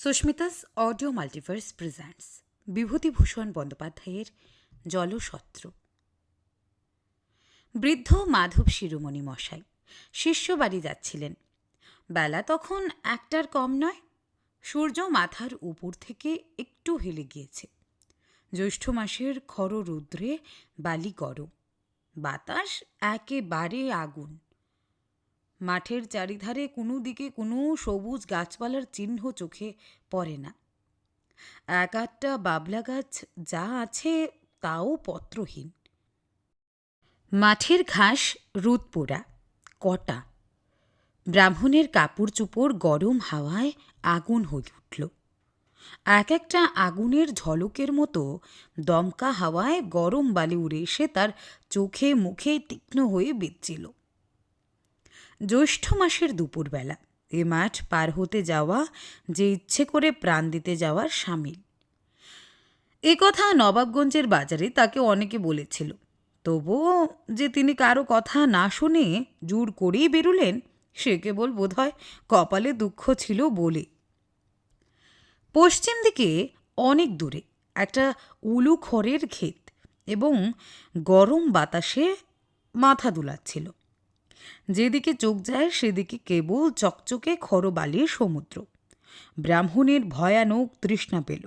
Susmita's audio multiverse presents Bibhutibhushan বন্দ্যোপাধ্যায়ের জলসত্র। বৃদ্ধ মাধব শিরোমণি মশাই শিষ্য বাড়ি যাচ্ছিলেন। বেলা তখন 1টার কম নয়। সূর্য মাথার উপর থেকে একটু হেলে গিয়েছে। জ্যৈষ্ঠ মাসের খর রৌদ্রে বালি গরম, বাতাস একেবারে আগুন। মাঠের চারিধারে কোনো দিকে কোনো সবুজ গাছপালার চিহ্ন চোখে পড়ে না। এক আধটা বাবলা গাছ যা আছে তাও পত্রহীন। মাঠের ঘাস রোদ পোড়া, কটা। ব্রাহ্মণের কাপড় চোপড় গরম হাওয়ায় আগুন হয়ে উঠল। এক একটা আগুনের ঝলকের মতো দমকা হাওয়ায় গরম বালি উড়ে এসে তার চোখে মুখে তীক্ষ্ণ হয়ে বিচ্ছিল। জ্যৈষ্ঠ মাসের দুপুরবেলা এ মাঠ পার হতে যাওয়া যে ইচ্ছে করে প্রাণ দিতে যাওয়ার সামিল। এ কথা নবাবগঞ্জের বাজারে তাকে অনেকে বলেছিল, তবুও যে তিনি কারো কথা না শুনে জোর করেই বেরুলেন সে কেবল বোধহয় কপালে দুঃখ ছিল বলে। পশ্চিম দিকে অনেক দূরে একটা উলু খড়ের ক্ষেত এবং গরম বাতাসে মাথা দুলাচ্ছিল। যেদিকে চোখ যায় সেদিকে কেবল চকচকে খরবালির সমুদ্র। ব্রাহ্মণের ভয়ানক তৃষ্ণা পেল।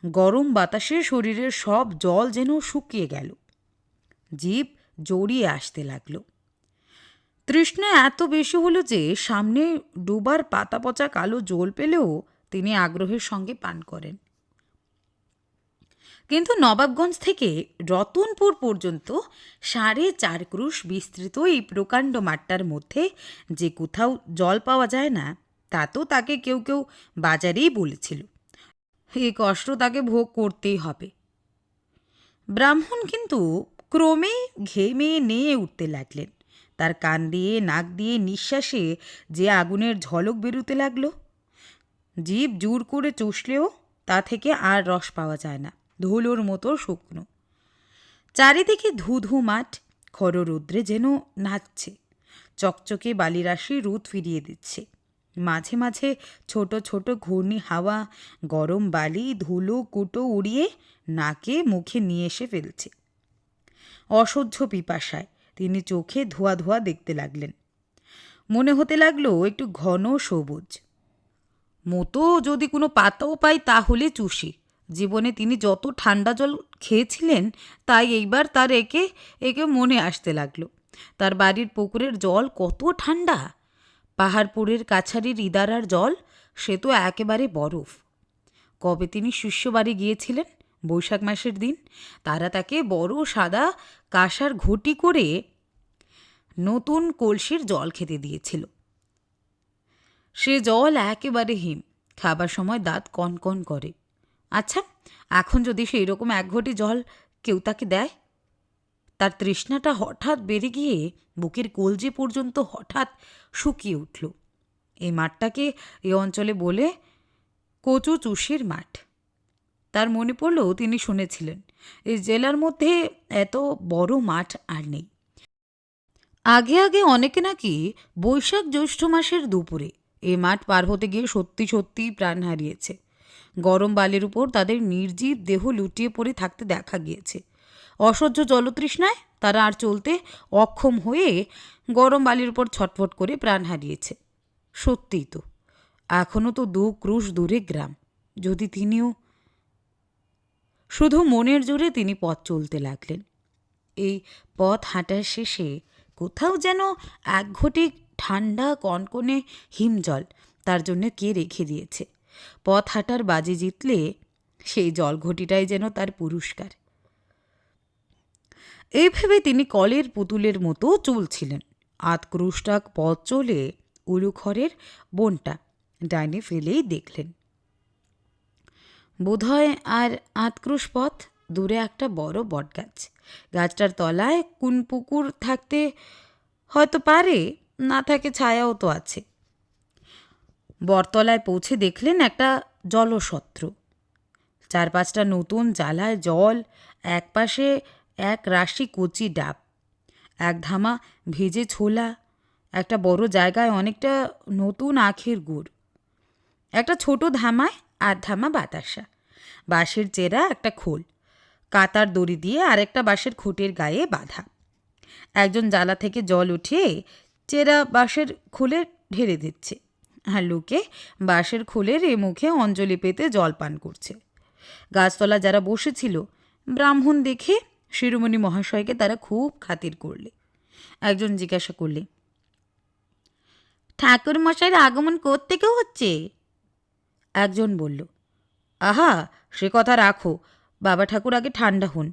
গরম বাতাসে শরীরের সব জল যেন শুকিয়ে গেল। জিভ জড়িয়ে আসতে লাগল। তৃষ্ণা এত বেশি হলো যে সামনে ডুবার পাতা পচা কালো জল পেলেও তিনি আগ্রহের সঙ্গে পান করেন। কিন্তু নবাবগঞ্জ থেকে রতনপুর পর্যন্ত 4.5 ক্রুশ বিস্তৃত এই প্রকাণ্ড মাঠটার মধ্যে যে কোথাও জল পাওয়া যায় না তা তো তাকে কেউ কেউ বাজারেই বলেছিল। এই কষ্ট তাকে ভোগ করতেই হবে। ব্রাহ্মণ কিন্তু ক্রমে ঘেমে নিয়ে উঠতে লাগলেন। তার কান দিয়ে নাক দিয়ে নিঃশ্বাসে যে আগুনের ঝলক বেরোতে লাগলো, জিভ জোর করে চুষলেও তা থেকে আর রস পাওয়া যায় না, ধুলোর মতো শুকনো। চারিদিকে ধুধু মাঠ খররৌদ্রে যেন নাচছে। চকচকে বালিরাশি রোদ ফিরিয়ে দিচ্ছে। মাঝে মাঝে ছোট ছোট ঘূর্ণি হাওয়া গরম বালি ধুলো কুটো উড়িয়ে নাকে মুখে নিয়ে এসে ফেলছে। অসহ্য পিপাসায় তিনি চোখে ধোয়া ধোয়া দেখতে লাগলেন। মনে হতে লাগলো একটু ঘন সবুজ মতো যদি কোনো পাতাও পাই তাহলে চুষি। জীবনে তিনি যত ঠান্ডা জল খেয়েছিলেন তাই এইবার তার একে একে মনে আসতে লাগলো। তার বাড়ির পুকুরের জল কত ঠান্ডা, পাহাড়পুরের কাছারির ইদারার জল সে তো একেবারে বরফ। কবে তিনি শিষ্য বাড়ি গিয়েছিলেন, বৈশাখ মাসের দিন, তারা তাকে বড় সাদা কাঁসার ঘটি করে নতুন কলসির জল খেতে দিয়েছিল। সে জল একেবারে হিম, খাবার সময় দাঁত কনকন করে। আচ্ছা, এখন যদি সেই রকম 1 ঘটি জল কেউ তাকে দেয়? তার তৃষ্ণাটা হঠাৎ বেড়ে গিয়ে বুকের কলজে পর্যন্ত হঠাৎ শুকিয়ে উঠল। এই মাঠটাকে এ অঞ্চলে বলে কচু চুষির মাঠ। তার মনে পড়ল তিনি শুনেছিলেন এই জেলার মধ্যে এত বড় মাঠ আর নেই। আগে আগে অনেকে নাকি বৈশাখ জ্যৈষ্ঠ মাসের দুপুরে এই মাঠ পার হতে গিয়ে সত্যি সত্যি প্রাণ হারিয়েছে। গরম বালির উপর তাদের নির্জীব দেহ লুটিয়ে পড়ে থাকতে দেখা গিয়েছে। অসহ্য জলতৃষ্ণায় তারা আর চলতে অক্ষম হয়ে গরম বালির উপর ছটফট করে প্রাণ হারিয়েছে। সত্যিই তো, এখনও তো 2 ক্রুশ দূরে গ্রাম। যদি তিনিও... শুধু মনের জোরে তিনি পথ চলতে লাগলেন। এই পথ হাঁটার শেষে কোথাও যেন 1 ঘটি ঠান্ডা কনকনে হিমজল তার জন্য কে রেখে দিয়েছে। পথ হাঁটার বাজি জিতলে সেই জল ঘটিটাই যেন তার পুরস্কার। এই ভেবে তিনি কলের পুতুলের মতো চলছিলেন। 8 ক্রুশটাক পথ চলে উলুখড়ের বনটা ডাইনে ফেলেই দেখলেন। বোধহয় আর 8 ক্রুশ পথ দূরে একটা বড় বটগাছ। গাছটার তলায় কোন পুকুর থাকতে হয়তো পারে, না থাকে ছায়াও তো আছে। বটতলায় পৌঁছে দেখলেন একটা জলসত্র। 4-5টা নতুন জ্বালায় জল, এক পাশে এক রাশি কচি ডাব, এক ধামা ভেজে ছোলা, একটা বড় জায়গায় অনেকটা নতুন আখের গুড়। একটা ছোট ধামায় আর ধামা বাতাসা, বাঁশের চেরা একটা খোল, কাতার দড়ি দিয়ে আরেকটা বাঁশের খুঁটির গায়ে বাঁধা। একজন জ্বালা থেকে জল উঠিয়ে চেরা বাঁশের খোলে ঢেলে দিচ্ছে, আর লোকে বাঁশের খোলের মুখে অঞ্জলি পেতে জল পান করছে। গাছতলা যারা বসেছিল ব্রাহ্মণ দেখে শিরোমণি মহাশয়কে তারা খুব খাতির করলে। একজন জিজ্ঞাসা করলে, ঠাকুর মশাইয়ের আগমন কোত্থেকে হচ্ছে? একজন বলল, আহা, সে কথা রাখো, বাবা ঠাকুর আগে ঠান্ডা হন।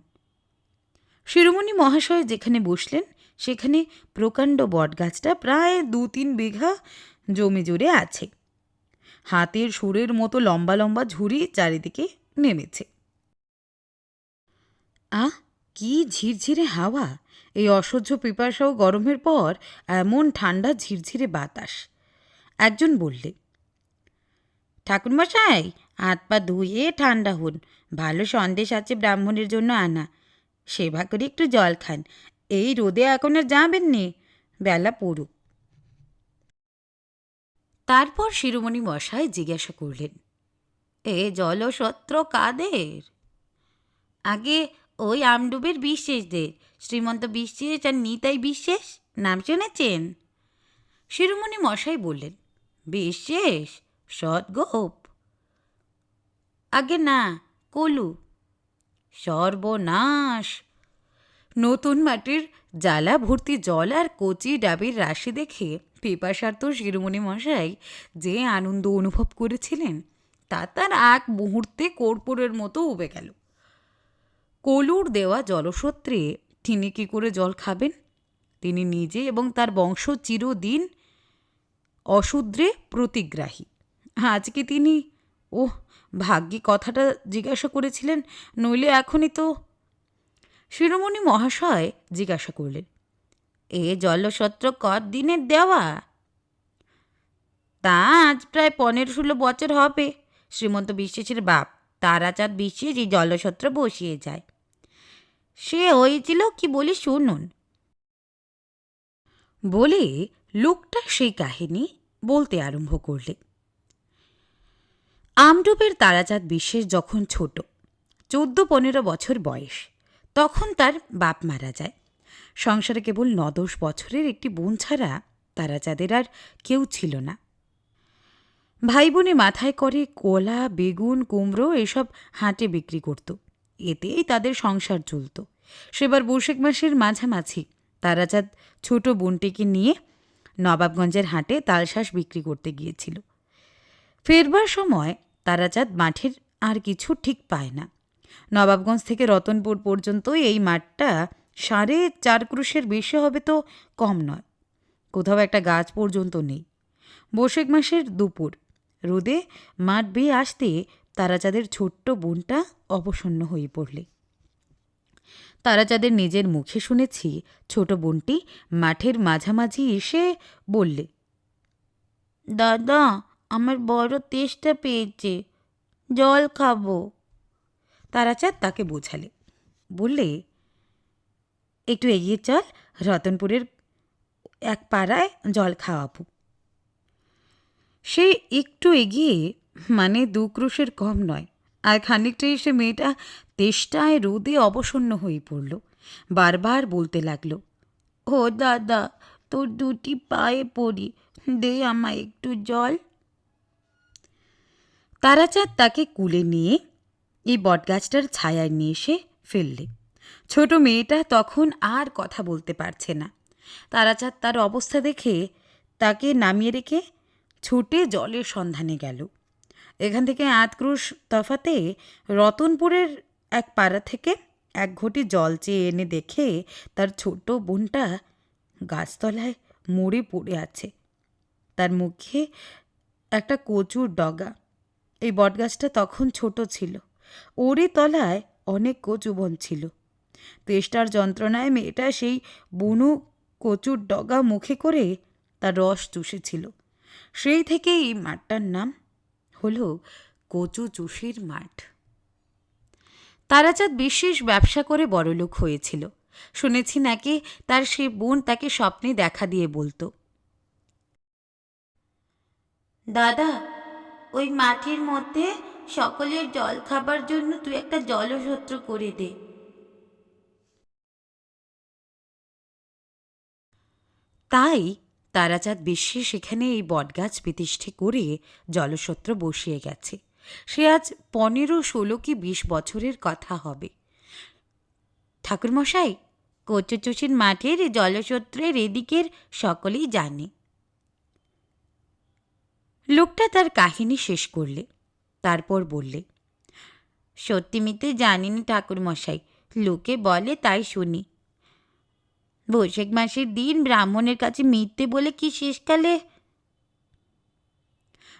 শিরোমণি মহাশয় যেখানে বসলেন সেখানে প্রকাণ্ড বটগাছটা প্রায় 2-3 বিঘা জমি জুড়ে আছে। হাতের সুরের মতো লম্বা লম্বা ঝুড়ি চারিদিকে নেমেছে। আহ, কি ঝিরঝিরে হাওয়া! এই অসহ্য পিপাসা ও গরমের পর এমন ঠান্ডা ঝিরঝিরে বাতাস। একজন বললে, ঠাকুরমশাই, হাত পা ধুয়ে ঠান্ডা হন, ভালো সন্দেশ আছে ব্রাহ্মণের জন্য আনা, সেবা করে একটু জল খান, এই রোদে এখন আর যাবেন নে, বেলা পড়ুক। তারপর শিরোমণি মশাই জিজ্ঞাসা করলেন, এ জলসত্র কাদের? আগে ওই আমডুবের বিশেষদের, শ্রীমন্ত বিশেষ আর নিতাই বিশেষ, নাম শুনেছেন? শিরোমণি মশাই বললেন, বিশেষ? সদ্গোপ? আগে না, কলু। সর্বনাশ! নতুন মাটির জ্বালা ভর্তি জল আর কচি ডাবের রাশি দেখে পিপাসার্ত শিরোমণি মশাই যে আনন্দ অনুভব করেছিলেন তা তার এক মুহূর্তে কর্পূরের মতো উবে গেল। কলুর দেওয়া জলসত্রে তিনি কী করে জল খাবেন? তিনি নিজে এবং তার বংশ চিরদিন অশূদ্রে প্রতিগ্রাহী। আজকে তিনি, ওহ, ভাগ্যে কথাটা জিজ্ঞাসা করেছিলেন, নইলে এখনই তো। শিরোমণি মহাশয় জিজ্ঞাসা করলেন, এ জলসত্র কদিনের দেওয়া? তা আজ প্রায় 15-16 বছর হবে। শ্রীমন্ত বিশ্বেশের বাপ তারাচাঁদ বিশেষ এই জলসত্র বসিয়ে যায়। সে হয়েছিল কি বলি শুনুন। বলে লোকটা সেই কাহিনী বলতে আরম্ভ করলে। আমডুবের তারাচাঁদ বিশেষ যখন ছোট, 14-15 বছর বয়স, তখন তার বাপ মারা যায়। সংসারে কেবল 9-10 বছরের একটি বোন ছাড়া তারাচাঁদের আর কেউ ছিল না। ভাই বোনে মাথায় করে কলা, বেগুন, কুমড়ো এসব হাটে বিক্রি করত, এতেই তাদের সংসার চলত। সেবার বৈশাখ মাসের মাঝামাঝি তারাচাঁদ ছোট বোনটিকে নিয়ে নবাবগঞ্জের হাটে তালশাঁস বিক্রি করতে গিয়েছিল। ফেরবার সময় তারাচাঁদ মাঠের আর কিছু ঠিক পায় না। নবাবগঞ্জ থেকে রতনপুর পর্যন্ত এই মাঠটা 4.5 ক্রুশের বেশি হবে তো কম নয়। কোথাও একটা গাছ পর্যন্ত নেই। বৈশাখ মাসের দুপুর, রোদে মাঠ বেয়ে আসতে তারাচাঁদের ছোট্ট বোনটা অবসন্ন হয়ে পড়লে। তারাচাঁদের নিজের মুখে শুনেছি ছোট বোনটি মাঠের মাঝামাঝি এসে বললে, দাদা, আমার বড় তেষ্টা পেয়েছে, জল খাবো। তারাচাঁদ তাকে বোঝালে, বললে, একটু এগিয়ে চল, রতনপুরের এক পাড়ায় জল খাওয়াবো। সে একটু এগিয়ে, মানে 2 ক্রুশের কম নয়, আর খানিকটা এসে মেয়েটা তেষ্টায় রোদে অবসন্ন হয়ে পড়ল। বারবার বলতে লাগলো, ও দাদা, তোর 2টি পায়ে পড়ি, দে আমায় একটু জল। তারাচাঁদ তাকে কুলে নিয়ে এই বটগাছটার ছায়ায় নিয়ে এসে ফেললে। ছোট মেয়েটা তখন আর কথা বলতে পারছে না। তারাচাঁদ তার অবস্থা দেখে তাকে নামিয়ে রেখে ছুটে জলের সন্ধানে গেল। এখান থেকে 8 ক্রুশ তফাতে রতনপুরের এক পাড়া থেকে 1 ঘটি জল চেয়ে এনে দেখে তার ছোট বোনটা গাছতলায় মরে পড়ে আছে। তার মুখে একটা কচুর ডগা। এই বটগাছটা তখন ছোট ছিল, ওরই তলায় অনেক কচু বন ছিল। তেষ্টার যন্ত্রণায় মেয়েটা সেই বুনো কচুর ডগা মুখে করে তার রস চুষেছিল। সেই থেকে এই মাঠটার নাম হলো কচু চুষির মাঠ। তারাচাঁদ বিশেষ ব্যবসা করে বড়লোক হয়েছিল। শুনেছি নাকি তার সে বোন তাকে স্বপ্নে দেখা দিয়ে বলতো, দাদা, ওই মাঠের মধ্যে সকলের জল খাবার জন্য তুই একটা জলসূত্র করে দে। তাই তারাচাঁদ বিশ্বে সেখানে এই বটগাছ প্রতিষ্ঠা করে জলসূত্র বসিয়ে গেছে। সে আজ 15, 16 কি 20 বছরের কথা হবে। ঠাকুরমশাই, কচুচুচির মাঠের জলসূত্রের এদিকের সকলেই জানে। লোকটা তার কাহিনী শেষ করলে, তারপর বললে, সত্যি মিথ্যে জানিনি ঠাকুরমশাই, লোকে বলে তাই শুনি। বৈশাখ মাসের দিন ব্রাহ্মণের কাছে মিথ্যে বলে কি শেষকালে।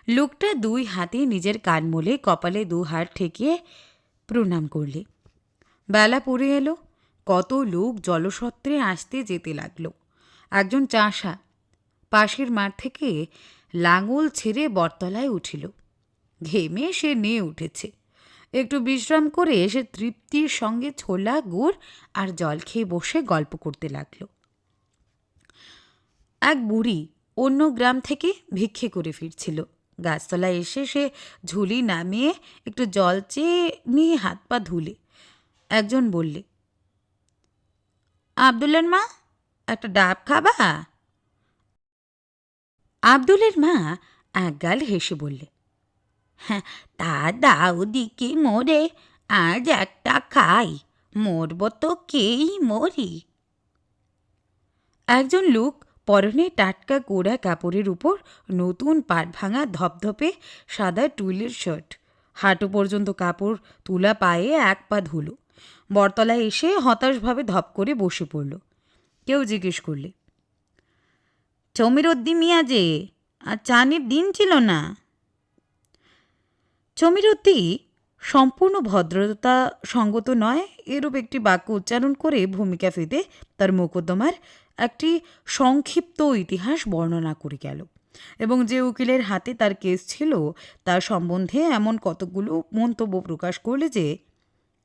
লোকটা 2 হাতে নিজের কান মলে কপালে 2 হাত ঠেকিয়ে প্রণাম করলে। বেলা পড়ে এলো। কত লোক জলসত্রে আসতে যেতে লাগলো। একজন চাষা পাশের মাঠ থেকে লাঙল ছেড়ে বটতলায় উঠিল। ঘেমে সে নিয়ে উঠেছে। একটু বিশ্রাম করে সে তৃপ্তির সঙ্গে ছোলা, গুড় আর জল খেয়ে বসে গল্প করতে লাগল। এক বুড়ি অন্য গ্রাম থেকে ভিক্ষে করে ফিরছিল। গাছতলায় এসে সে ঝুলি নামিয়ে একটু জল চেয়ে নিয়ে হাত পা ধুলে। একজন বললে, আবদুলের মা, একটা ডাব খাবা? আবদুলের মা একগাল হেসে বললে, হ্যাঁ, তা দাও দিকে মোরে, আজ একটা খাই, মরব তো কেই মরি। একজন লোক পরনে টাটকা গোড়া কাপড়ের উপর নতুন পাট ভাঙা ধপধপে সাদা টুইলের শার্ট, হাঁটু পর্যন্ত কাপড় তুলা পায়ে 1 পা ধুলো। বটতলায় এসে হতাশভাবে ধপ করে বসে পড়ল। কেউ জিজ্ঞেস করলে, চমিরুদ্দিন মিয়া যে, আর চানের দিন ছিল না? চমিরুদ্দি সম্পূর্ণ ভদ্রতা সঙ্গত নয় এরূপ একটি বাক্য উচ্চারণ করে ভূমিকা ফেদে তার মোকদ্দমার একটি সংক্ষিপ্ত ইতিহাস বর্ণনা করে গেল এবং যে উকিলের হাতে তার কেস ছিল তার সম্বন্ধে এমন কতগুলো মন্তব্য প্রকাশ করলে যে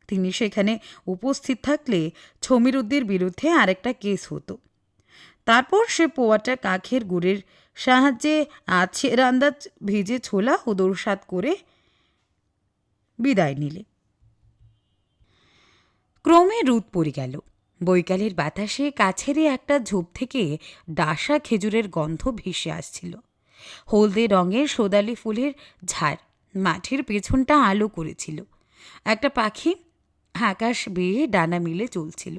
তিনি সেখানে উপস্থিত থাকলে ছমিরুদ্দির বিরুদ্ধে আরেকটা কেস হতো। তারপর সে পোয়াটা কাঠের গুড়ের সাহায্যে আছের আন্দাজ ভিজে ছোলা ও দোরসাদ করে বিদায় নিলে। ক্রমে রোদ পড়ে গেল। বৈকালের বাতাসে কাছেরই একটা ঝোপ থেকে ডাসা খেজুরের গন্ধ ভেসে আসছিল। হলদে রঙের সোদালি ফুলের ঝাড় মাঠের পেছনটা আলো করেছিল। একটা পাখি আকাশ বেয়ে ডানা মিলে চলছিল।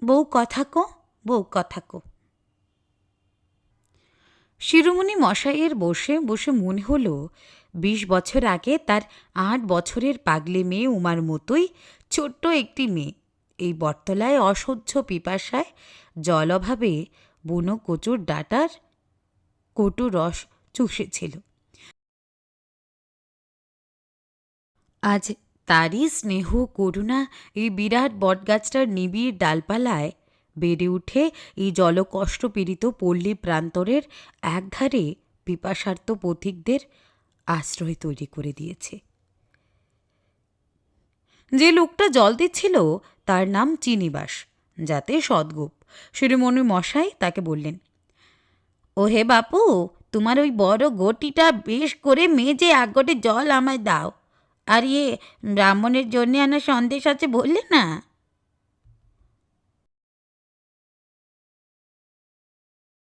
বউ কথা কো, বউ কথা কো। শিরোমণি মশাইয়ের বসে বসে মনে হলো 20 বছর আগে তার 8 বছরের পাগলে মেয়ে উমার মতোই ছোট্ট একটি মেয়ে এই বটতলায় অসহ্য পিপাসায় জল অভাবে বুনো কচুর ডাঁটার কটু রস চুষেছিল। আজ তারই স্নেহ করুণা এই বিরাট বটগাছটার নিবিড় ডালপালায় বেড়ে উঠে এই জলকষ্টপীড়িত পল্লী প্রান্তরের একধারে পিপাসার্ত পথিকদের আশ্রয় তৈরি করে দিয়েছে। যে লোকটা জল দিচ্ছিল তার নাম চিনিবাস, যাতে সদ্গোপ। শিরোমণি মশাই তাকে বললেন, ও হে বাপু, তোমার ওই বড় ঘটিটা বেশ করে মেজে 1 ঘটে জল আমায় দাও। আর ব্রাহ্মণের জন্যে আনা সন্দেশ আছে বললে না?